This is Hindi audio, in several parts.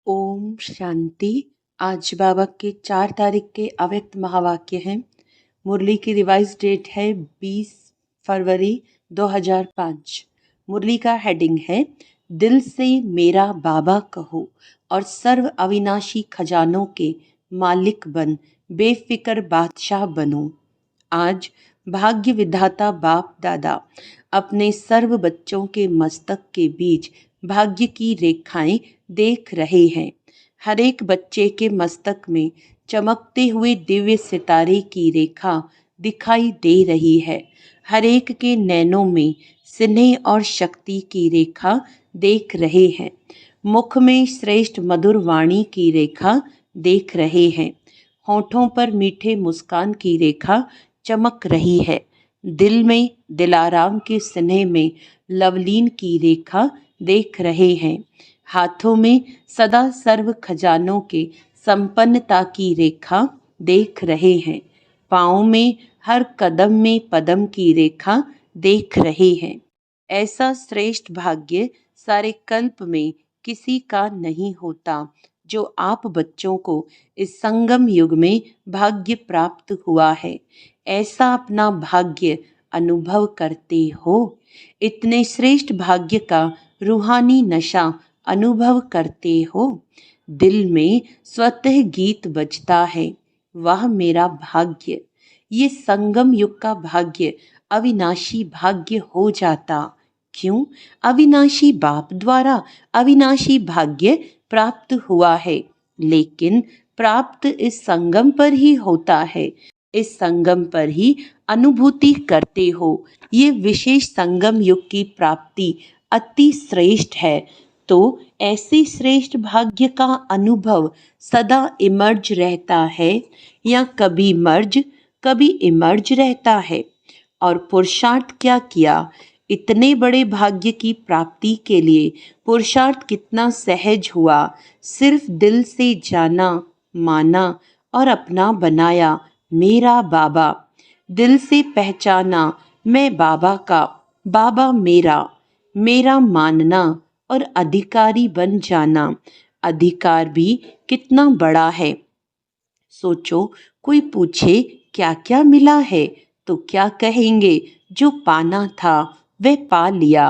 ओम शांति। आज बाबा के 4 तारीख के अव्यक्त महावाक्य हैं। मुरली की रिवाइज डेट है 20 फरवरी 2005। मुरली का हेडिंग है दिल से मेरा बाबा कहो और सर्व अविनाशी खजानों के मालिक बन बेफिक्र बादशाह बनो। आज भाग्य विधाता बाप दादा अपने सर्व बच्चों के मस्तक के बीच भाग्य की रेखाएं देख रहे हैं। हर एक बच्चे के मस्तक में चमकते हुए दिव्य सितारे की रेखा दिखाई दे रही है। हर एक के नैनों में स्नेह और शक्ति की रेखा देख रहे हैं। मुख में श्रेष्ठ मधुर वाणी की रेखा देख रहे हैं। होठों पर मीठे मुस्कान की रेखा चमक रही है। दिल में दिलाराम के स्नेह में लवलीन की रेखा देख रहे हैं। हाथों में सदा सर्व खजानों के संपन्नता की रेखा देख रहे हैं। पाँव में हर कदम में पदम की रेखा देख रहे हैं। ऐसा श्रेष्ठ भाग्य सारे कल्प में किसी का नहीं होता जो आप बच्चों को इस संगम युग में भाग्य प्राप्त हुआ है। ऐसा अपना भाग्य अनुभव करते हो। इतने श्रेष्ठ भाग्य का रूहानी नशा अनुभव करते हो। दिल में स्वतः गीत बजता है, वह मेरा भाग्य। ये संगम युग का भाग्य अविनाशी भाग्य हो जाता। क्यों? अविनाशी बाप द्वारा अविनाशी भाग्य प्राप्त हुआ है। लेकिन प्राप्त इस संगम पर ही होता है। इस संगम पर ही अनुभूति करते हो। ये विशेष संगम युग की प्राप्ति अति श्रेष्ठ है। तो ऐसे श्रेष्ठ भाग्य का अनुभव सदा इमर्ज रहता है या कभी मर्ज कभी इमर्ज रहता है। और पुरुषार्थ क्या किया? इतने बड़े भाग्य की प्राप्ति के लिए पुरुषार्थ कितना सहज हुआ। सिर्फ दिल से जाना, माना और अपना बनाया मेरा बाबा। दिल से पहचाना मैं बाबा का, बाबा मेरा। मेरा मानना और अधिकारी बन जाना। अधिकार भी कितना बड़ा है। सोचो, कोई पूछे क्या क्या मिला है तो क्या कहेंगे? जो पाना था वह पा लिया।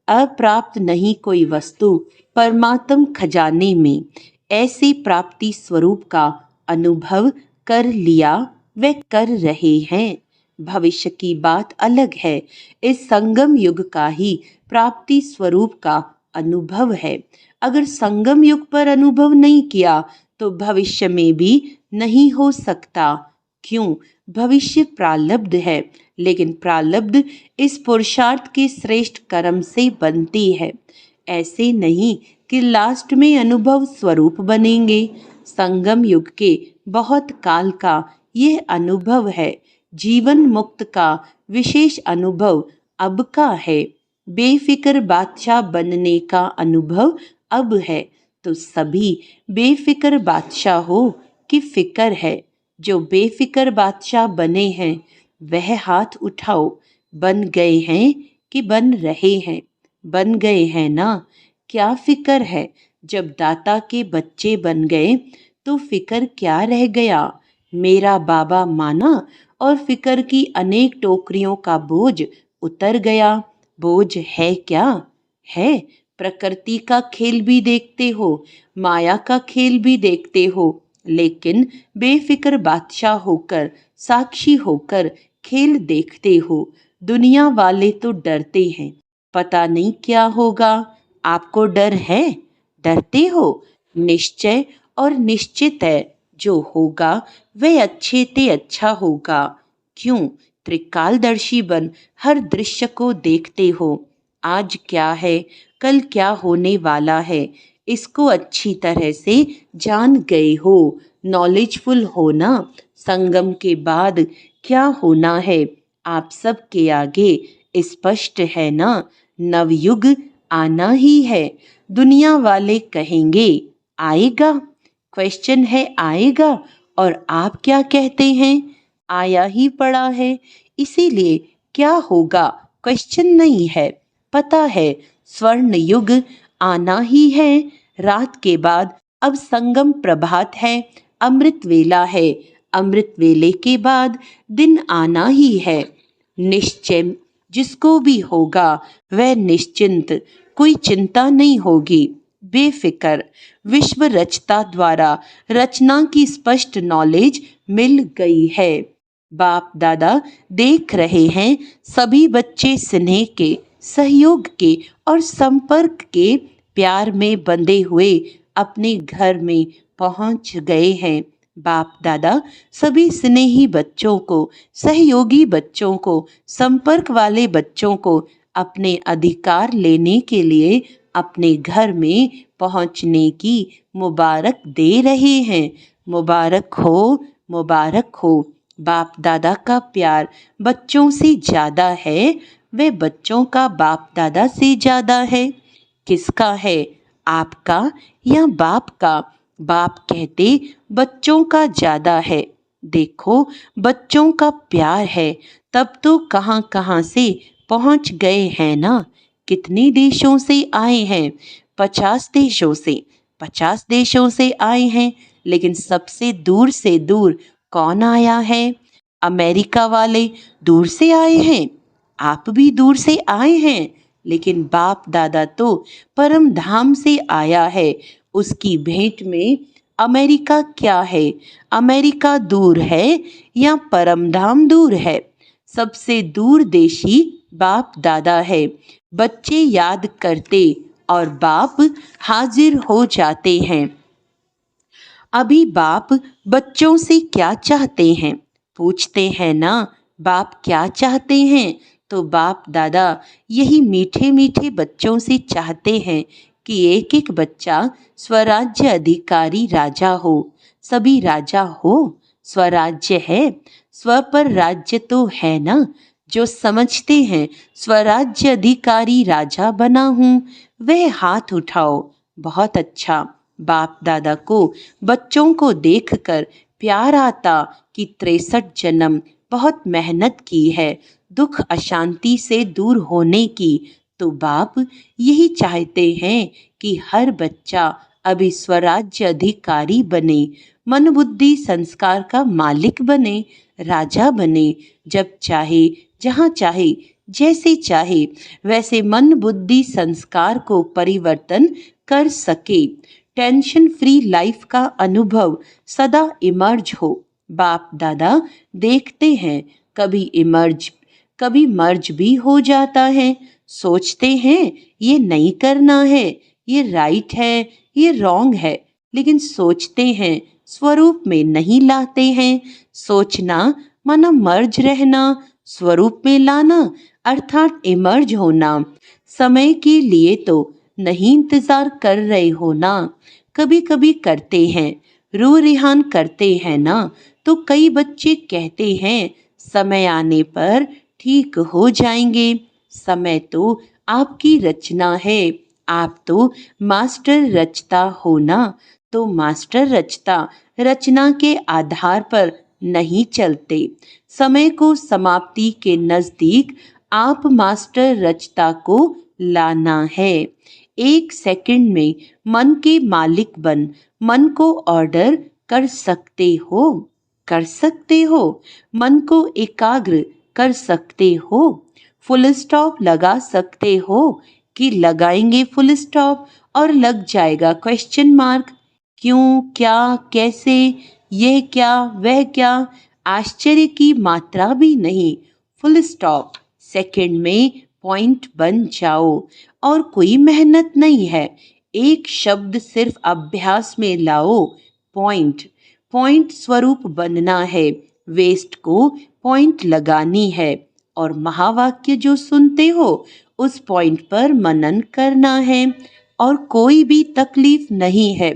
अप्राप्त नहीं कोई वस्तु परमात्म खजाने में। ऐसी प्राप्ति स्वरूप का अनुभव कर लिया, वे कर रहे हैं। भविष्य की बात अलग है। इस संगम युग का ही प्राप्ति स्वरूप का अनुभव है। अगर संगम युग पर अनुभव नहीं किया तो भविष्य में भी नहीं हो सकता। क्यों? भविष्य प्रालब्ध है, लेकिन प्रालब्ध इस पुरुषार्थ के श्रेष्ठ कर्म से बनती है। ऐसे नहीं कि लास्ट में अनुभव स्वरूप बनेंगे। संगम युग के बहुत काल का यह अनुभव है। जीवन मुक्त का विशेष अनुभव अब का है। बेफिक्र बादशाह बनने का अनुभव अब है। तो सभी बेफिक्र बादशाह हो कि फिक्र है? जो बेफिक्र बादशाह बने हैं वह हाथ उठाओ। बन गए हैं कि बन रहे हैं? बन गए हैं ना? क्या फिक्र है? जब दाता के बच्चे बन गए तो फिक्र क्या रह गया? मेरा बाबा माना और फिक्र की अनेक टोकरियों का बोझ उतर गया। बोझ है क्या? है। प्रकृति का खेल भी देखते हो, माया का खेल भी देखते हो, लेकिन बेफिक्र बादशाह होकर, साक्षी होकर खेल देखते हो। दुनिया वाले तो डरते हैं, पता नहीं क्या होगा। आपको डर है? डरते हो? निश्चय और निश्चित है जो होगा वह अच्छे ते अच्छा होगा। क्यों? त्रिकालदर्शी बन हर दृश्य को देखते हो। आज क्या है, कल क्या होने वाला है, इसको अच्छी तरह से जान गए हो। नॉलेजफुल होना। संगम के बाद क्या होना है आप सबके आगे स्पष्ट है ना। नवयुग आना ही है। दुनिया वाले कहेंगे आएगा। क्वेश्चन है आएगा, और आप क्या कहते हैं? आया ही पड़ा है। इसीलिए क्या होगा क्वेश्चन नहीं है। पता है स्वर्ण युग आना ही है। रात के बाद अब संगम प्रभात है, अमृत वेला है, अमृत वेले के बाद दिन आना ही है। निश्चय जिसको भी होगा वह निश्चिंत, कोई चिंता नहीं होगी, बेफिक्र। विश्व रचता द्वारा रचना की स्पष्ट नॉलेज मिल गई है। बाप दादा देख रहे हैं सभी बच्चे स्नेह के, सहयोग के और संपर्क के प्यार में बंधे हुए अपने घर में पहुंच गए हैं। बाप दादा सभी स्नेही बच्चों को, सहयोगी बच्चों को, संपर्क वाले बच्चों को अपने अधिकार लेने के लिए अपने घर में पहुंचने की मुबारक दे रहे हैं। मुबारक हो, मुबारक हो। बाप दादा का प्यार बच्चों से ज़्यादा है, वे बच्चों का बाप दादा से ज़्यादा है। किसका है, आपका या बाप का? बाप कहते बच्चों का ज़्यादा है। देखो बच्चों का प्यार है तब तो कहाँ कहाँ से पहुँच गए हैं ना। कितने देशों से आए हैं? 50 देशों से। 50 देशों से आए हैं, लेकिन सबसे दूर से दूर कौन आया है? अमेरिका वाले दूर से आए हैं। आप भी दूर से आए हैं, लेकिन बाप दादा तो परम धाम से आया है। उसकी भेंट में अमेरिका क्या है? अमेरिका दूर है या परम धाम दूर है? सबसे दूर देशी बाप दादा है। बच्चे याद करते और बाप हाजिर हो जाते हैं। अभी बाप बच्चों से क्या चाहते हैं? पूछते हैं ना, बाप क्या चाहते हैं? तो बाप दादा यही मीठे मीठे बच्चों से चाहते हैं कि एक एक बच्चा स्वराज्य अधिकारी राजा हो। सभी राजा हो, स्वराज्य है, स्व पर राज्य तो है ना। जो समझते हैं स्वराज्य अधिकारी राजा बना हूँ, वह हाथ उठाओ। बहुत अच्छा। बाप दादा को बच्चों को देखकर प्यार आता कि 63 जन्म बहुत मेहनत की है दुख अशांति से दूर होने की। तो बाप यही चाहते हैं कि हर बच्चा अभी स्वराज्य अधिकारी बने, मन बुद्धि संस्कार का मालिक बने, राजा बने। जब चाहे, जहाँ चाहे, जैसे चाहे वैसे मन बुद्धि संस्कार को परिवर्तन कर सके। टेंशन फ्री लाइफ का अनुभव सदा इमर्ज हो। बाप दादा देखते हैं कभी इमर्ज, कभी मर्ज भी हो जाता है। सोचते हैं ये नहीं करना है, ये राइट है, ये रॉन्ग है, लेकिन सोचते हैं स्वरूप में नहीं लाते हैं। सोचना माना मर्ज रहना, स्वरूप में लाना अर्थात इमर्ज होना। समय के लिए तो नहीं इंतजार कर रहे हो ना? कभी कभी करते हैं, रू रिहान करते हैं ना। तो कई बच्चे कहते हैं समय आने पर ठीक हो जाएंगे। समय तो आपकी रचना है, आप तो मास्टर रचता हो ना। तो मास्टर रचता रचना के आधार पर नहीं चलते। समय को समाप्ति के नजदीक आप मास्टर रचता को लाना है। 1 सेकंड में मन के मालिक बन मन को ऑर्डर कर सकते हो। कर सकते हो। मन को एकाग्र कर सकते हो। फुल स्टॉप लगा सकते हो कि लगाएंगे फुल स्टॉप और लग जाएगा क्वेश्चन मार्क। क्यों, क्या, कैसे, यह क्या, वह क्या, आश्चर्य की मात्रा भी नहीं। Full stop. सेकंड में पॉइंट बन जाओ और कोई मेहनत नहीं है। एक शब्द सिर्फ अभ्यास में लाओ, पॉइंट। पॉइंट स्वरूप बनना है, वेस्ट को पॉइंट लगानी है। और महावाक्य जो सुनते हो उस पॉइंट पर मनन करना है और कोई भी तकलीफ नहीं है।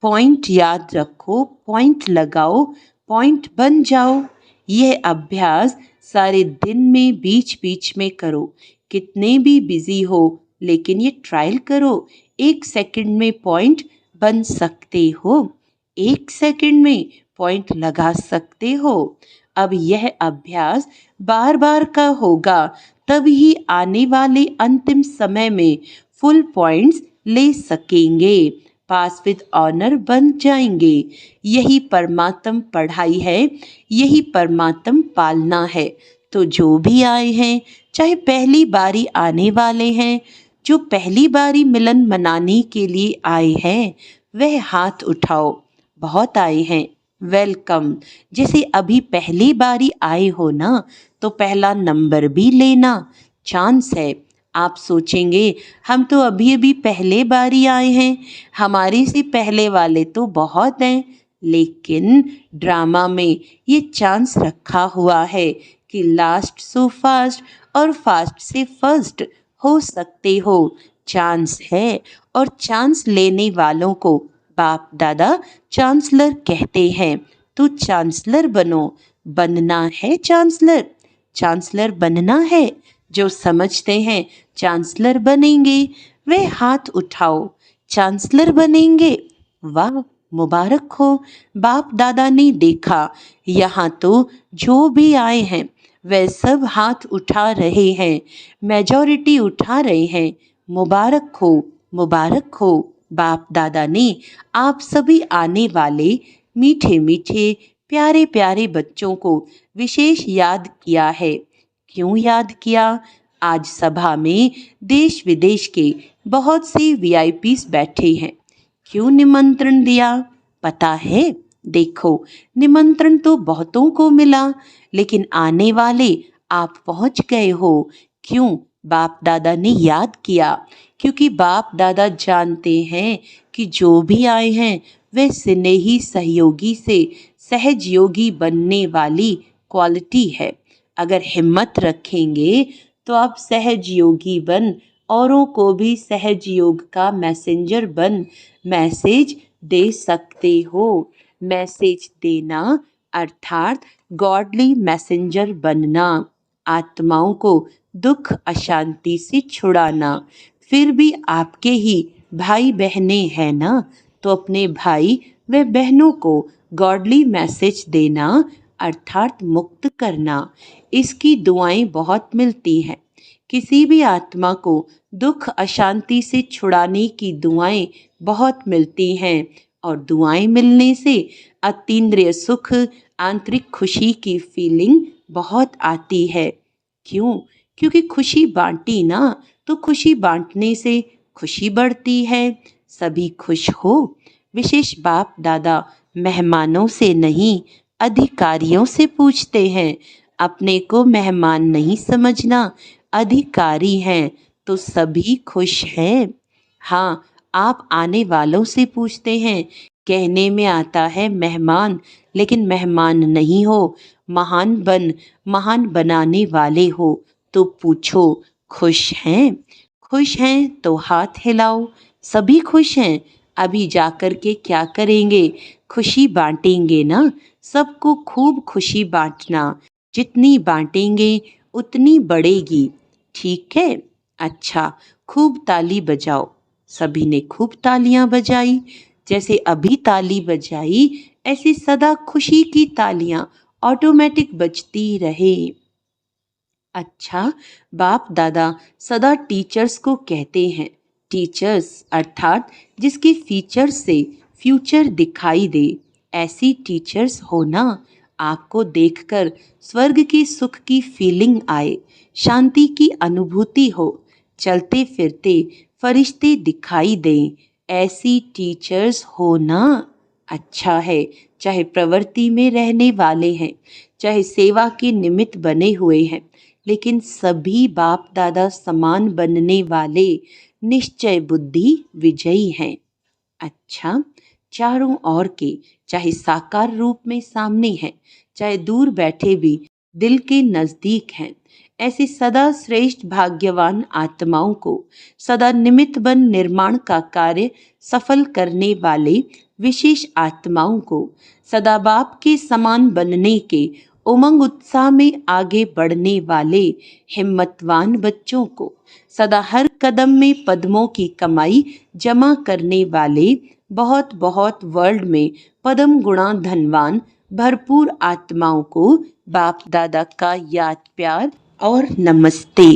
पॉइंट याद रखो, पॉइंट लगाओ, पॉइंट बन जाओ। यह अभ्यास सारे दिन में बीच बीच में करो। कितने भी बिजी हो, लेकिन ये ट्रायल करो। 1 सेकंड में पॉइंट बन सकते हो, 1 सेकंड में पॉइंट लगा सकते हो। अब यह अभ्यास बार बार का होगा, तभी आने वाले अंतिम समय में फुल पॉइंट्स ले सकेंगे। पास विद ऑनर बन जाएंगे। यही परमात्म पढ़ाई है, यही परमात्म पालना है। तो जो भी आए हैं, चाहे पहली बारी आने वाले हैं, जो पहली बारी मिलन मनाने के लिए आए हैं, वह हाथ उठाओ। बहुत आए हैं, वेलकम। जैसे अभी पहली बारी आए हो ना, तो पहला नंबर भी लेना, चांस है। आप सोचेंगे हम तो अभी अभी पहले बारी आए हैं, हमारे से पहले वाले तो बहुत हैं, लेकिन ड्रामा में ये चांस रखा हुआ है कि लास्ट सो फास्ट और फास्ट से फर्स्ट हो सकते हो। चांस है, और चांस लेने वालों को बाप दादा चांसलर कहते हैं। तो चांसलर बनो, बनना है चांसलर, चांसलर बनना है। जो समझते हैं चांसलर बनेंगे, वे हाथ उठाओ, चांसलर बनेंगे। वाह, मुबारक हो। बाप दादा ने देखा यहाँ तो जो भी आए हैं वे सब हाथ उठा रहे हैं, मेजॉरिटी उठा रहे हैं। मुबारक हो, मुबारक हो। बाप दादा ने आप सभी आने वाले मीठे मीठे प्यारे प्यारे बच्चों को विशेष याद किया है। क्यों याद किया? आज सभा में देश विदेश के बहुत से वीआईपीस बैठे हैं। क्यों निमंत्रण दिया पता है? देखो, निमंत्रण तो बहुतों को मिला, लेकिन आने वाले आप पहुंच गए हो। क्यों? बाप दादा ने याद किया, क्योंकि बाप दादा जानते हैं कि जो भी आए हैं वे स्नेही सहयोगी से सहजयोगी बनने वाली क्वालिटी है। अगर हिम्मत रखेंगे तो आप सहजयोगी बन औरों को भी सहजयोग का मैसेंजर बन मैसेज दे सकते हो। मैसेज देना अर्थात गॉडली मैसेंजर बनना, आत्माओं को दुख अशांति से छुड़ाना। फिर भी आपके ही भाई बहनें हैं ना, तो अपने भाई व बहनों को गॉडली मैसेज देना अर्थात मुक्त करना। इसकी दुआएं बहुत मिलती हैं। किसी भी आत्मा को दुख अशांति से छुड़ाने की दुआएं बहुत मिलती हैं, और दुआएं मिलने से अतीन्द्रिय सुख, आंतरिक खुशी की फीलिंग बहुत आती है। क्यों? क्योंकि खुशी बांटी ना, तो खुशी बांटने से खुशी बढ़ती है। सभी खुश हो। विशेष बाप दादा मेहमानों से नहीं, अधिकारियों से पूछते हैं। अपने को मेहमान नहीं समझना, अधिकारी हैं तो सभी खुश हैं। हाँ, आप आने वालों से पूछते हैं। कहने में आता है मेहमान, लेकिन मेहमान नहीं हो, महान बनाने वाले हो। तो पूछो, खुश हैं? खुश हैं तो हाथ हिलाओ। सभी खुश हैं। अभी जाकर के क्या करेंगे? खुशी बांटेंगे ना। सबको खूब खुशी बांटना, जितनी बांटेंगे उतनी बढ़ेगी। ठीक है? अच्छा, खूब ताली बजाओ। सभी ने खूब तालियां बजाई। जैसे अभी ताली बजाई, ऐसे सदा खुशी की तालियां ऑटोमेटिक बजती रहे। अच्छा, बाप दादा सदा टीचर्स को कहते हैं। टीचर्स अर्थात जिसके फीचर से फ्यूचर दिखाई दे, ऐसी टीचर्स होना। आपको देखकर स्वर्ग के सुख की फीलिंग आए, शांति की अनुभूति हो, चलते फिरते फरिश्ते दिखाई दें, ऐसी टीचर्स होना अच्छा है। चाहे प्रवृत्ति में रहने वाले हैं, चाहे सेवा के निमित्त बने हुए हैं, लेकिन सभी बाप दादा समान बनने वाले निश्चय बुद्धि विजयी हैं। अच्छा, चारों ओर के चाहे साकार रूप में सामने हैं, चाहे दूर बैठे भी दिल के नजदीक हैं, ऐसे सदा श्रेष्ठ भाग्यवान आत्माओं को, सदा निमित्त बन निर्माण का कार्य सफल करने वाले विशेष आत्माओं को, सदा बाप के समान बनने के उमंग उत्साह में आगे बढ़ने वाले हिम्मतवान बच्चों को, सदा हर कदम में पद्मों की कमाई जमा करने वाले बहुत बहुत वर्ल्ड में पद्म गुणा धनवान भरपूर आत्माओं को बाप दादा का याद प्यार और नमस्ते।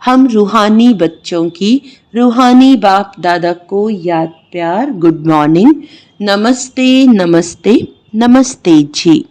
हम रूहानी बच्चों की रूहानी बाप दादा को याद प्यार गुड मॉर्निंग, नमस्ते नमस्ते नमस्ते जी।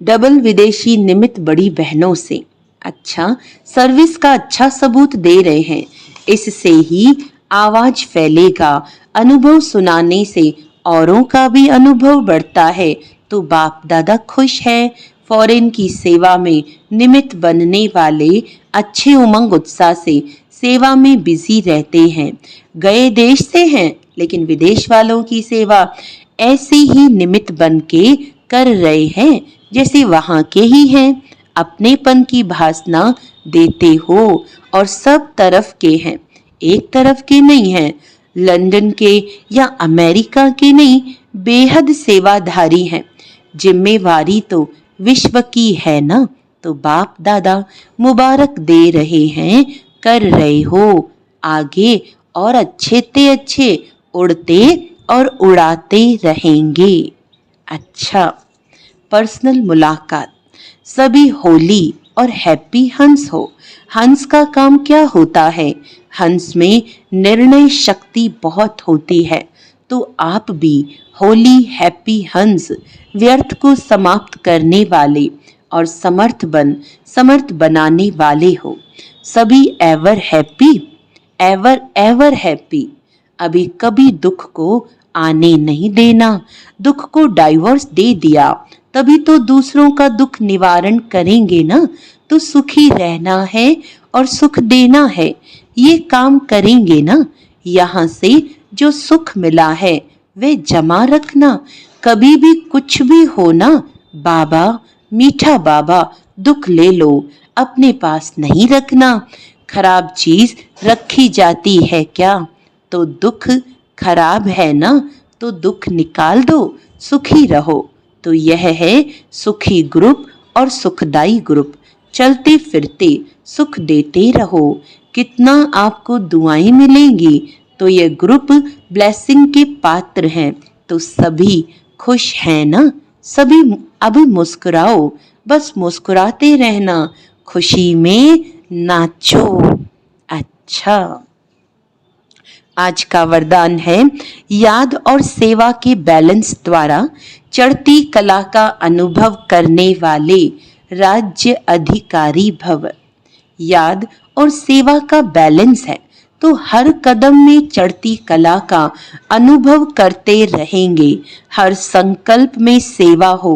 डबल विदेशी निमित्त बड़ी बहनों से अच्छा सर्विस का अच्छा सबूत दे रहे हैं, इससे ही आवाज फैलेगा। अनुभव सुनाने से औरों का भी अनुभव बढ़ता है, तो बाप दादा खुश है। फॉरेन की सेवा में निमित्त बनने वाले अच्छे उमंग उत्साह से सेवा में बिजी रहते हैं। गए देश से हैं लेकिन विदेश वालों की सेवा ऐसे ही निमित्त बन के कर रहे हैं जैसे वहां के ही हैं। अपनेपन की भासना देते हो और सब तरफ के हैं, एक तरफ के नहीं हैं। लंदन के या अमेरिका के नहीं, बेहद सेवाधारी हैं। जिम्मेवारी तो विश्व की है ना, तो बाप दादा मुबारक दे रहे हैं, कर रहे हो आगे और अच्छे ते अच्छे उड़ते और उड़ाते रहेंगे। अच्छा पर्सनल मुलाकात। सभी होली और हैप्पी हंस हो। हंस का काम क्या होता है? हंस में निर्णय शक्ति बहुत होती है, तो आप भी होली हैप्पी हंस व्यर्थ को समाप्त करने वाले और समर्थ बनाने वाले हो। सभी ever happy, ever ever happy. अभी कभी दुख को आने नहीं देना। दुख को डाइवोर्स दे दिया तभी तो दूसरों का दुख निवारण करेंगे ना। तो सुखी रहना है और सुख देना है, ये काम करेंगे ना। यहाँ से जो सुख मिला है वे जमा रखना। कभी भी कुछ भी हो ना, बाबा मीठा बाबा दुख ले लो, अपने पास नहीं रखना। खराब चीज रखी जाती है क्या? तो दुख खराब है ना, तो दुख निकाल दो, सुखी रहो। तो यह है सुखी ग्रुप और सुखदाई ग्रुप। चलते फिरते सुख देते रहो, कितना आपको दुआएं मिलेंगी। तो यह ग्रुप ब्लेसिंग के पात्र हैं। तो सभी खुश हैं ना? सभी अभी मुस्कुराओ, बस मुस्कुराते रहना, खुशी में नाचो। अच्छा आज का वरदान है, याद और सेवा के बैलेंस द्वारा चढ़ती कला का अनुभव करने वाले राज्य अधिकारी भव। याद और सेवा का बैलेंस है, तो हर कदम में चढ़ती कला का अनुभव करते रहेंगे। हर संकल्प में सेवा हो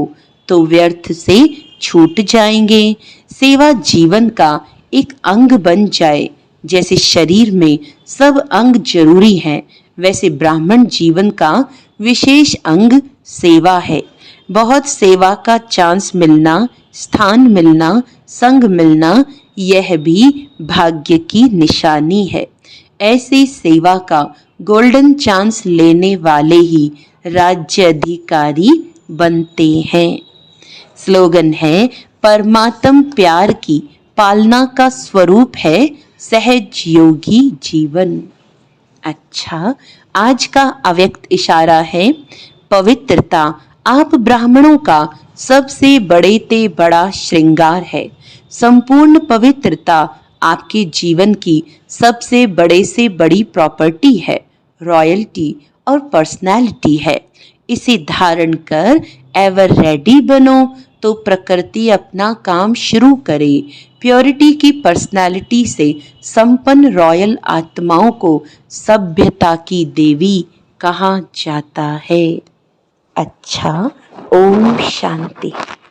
तो व्यर्थ से छूट जाएंगे। सेवा जीवन का एक अंग बन जाए। जैसे शरीर में सब अंग जरूरी हैं, वैसे ब्राह्मण जीवन का विशेष अंग सेवा है। बहुत सेवा का चांस मिलना, स्थान मिलना, संग मिलना, यह भी भाग्य की निशानी है। ऐसे सेवा का गोल्डन चांस लेने वाले ही राज्य अधिकारी बनते हैं। स्लोगन है, परमात्म प्यार की पालना का स्वरूप है सहज योगी जीवन। अच्छा आज का अव्यक्त इशारा है, पवित्रता आप ब्राह्मणों का सबसे बड़े ते बड़ा श्रृंगार है। संपूर्ण पवित्रता आपके जीवन की सबसे बड़े से बड़ी प्रॉपर्टी है, रॉयल्टी और पर्सनैलिटी है। इसे धारण कर एवर रेडी बनो, तो प्रकृति अपना काम शुरू करे। प्योरिटी की पर्सनैलिटी से संपन्न रॉयल आत्माओं को सभ्यता की देवी कहा जाता है। अच्छा ओम शांति।